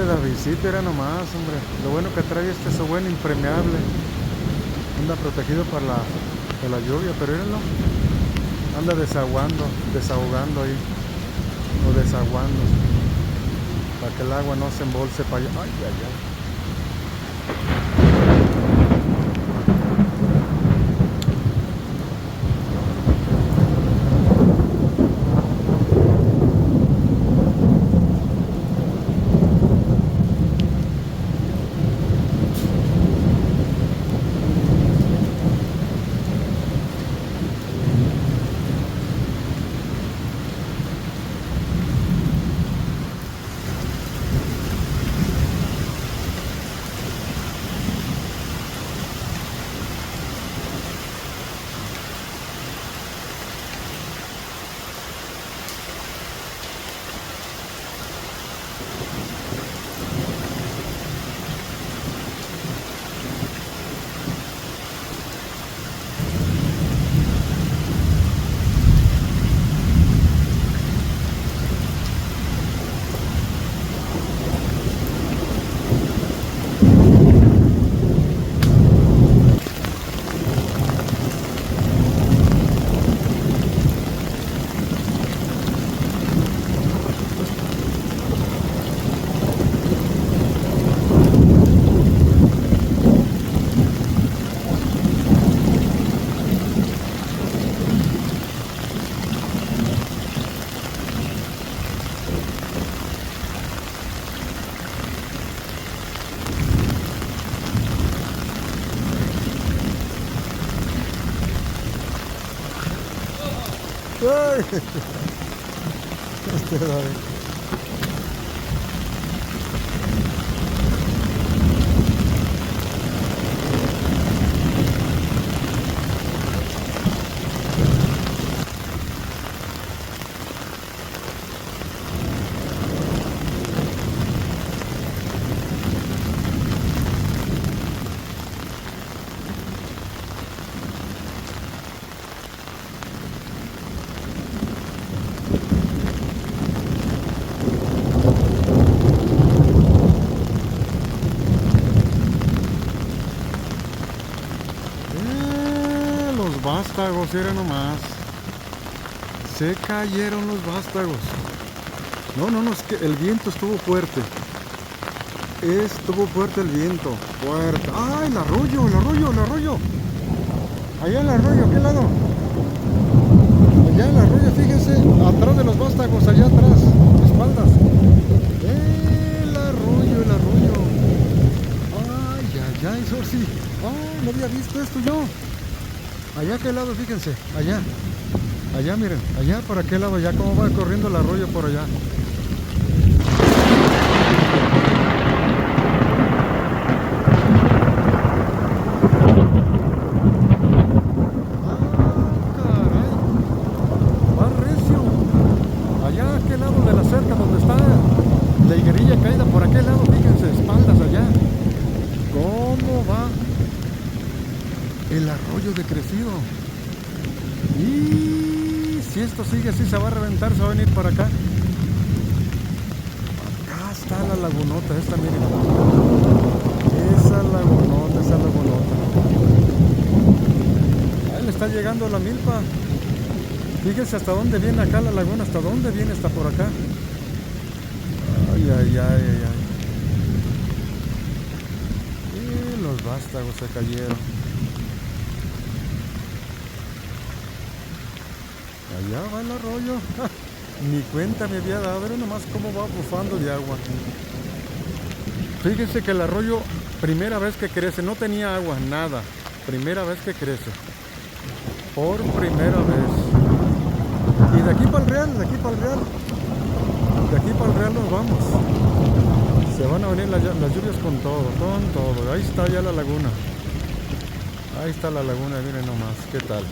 Davidcito era nomás, hombre. Lo bueno que trae su buen impermeable. Anda protegido de la lluvia, pero érenlo. Anda desahogando ahí. O desaguando. Para que el agua no se embolse para allá. Ay, ay, ay. Ay, David. Los vástagos, era nomás. Se cayeron los vástagos. No, no, no, es que el viento estuvo fuerte. Estuvo fuerte el viento. Fuerte. ¡Ah, el arroyo, el arroyo, el arroyo! Allá el arroyo, ¿a qué lado? Allá el arroyo, fíjense, atrás de los vástagos, allá atrás, espaldas. El arroyo, el arroyo. Ay, ay, ay, eso sí. Ah, no había visto esto yo. Allá a aquel lado, fíjense, allá. Allá, miren, allá por aquel lado, allá cómo va corriendo el arroyo por allá. Ah, caray. Va recio. Allá a aquel lado de la cerca donde está la higuerilla caída, por aquel lado, fíjense, espaldas allá. ¿Cómo va el arroyo decrecido? Y si esto sigue así se va a reventar, se va a venir para acá. Acá está la lagunota esta, miren. Esa lagunota, esa lagunota. Ahí le está llegando la milpa. Fíjense hasta dónde viene acá la laguna, hasta dónde viene, hasta por acá. Ay, ay, ay, ay, ay. Y los vástagos se cayeron. Allá va el arroyo. Ni cuenta me había dado, ver nomás cómo va bufando de agua. Fíjense que el arroyo, primera vez que crece, no tenía agua, nada. Primera vez que crece. Por primera vez. Y de aquí para el Real, de aquí para el Real. De aquí para el Real nos vamos. Se van a venir las lluvias con todo, con todo. Ahí está ya la laguna. Ahí está la laguna, miren nomás, ¿qué tal?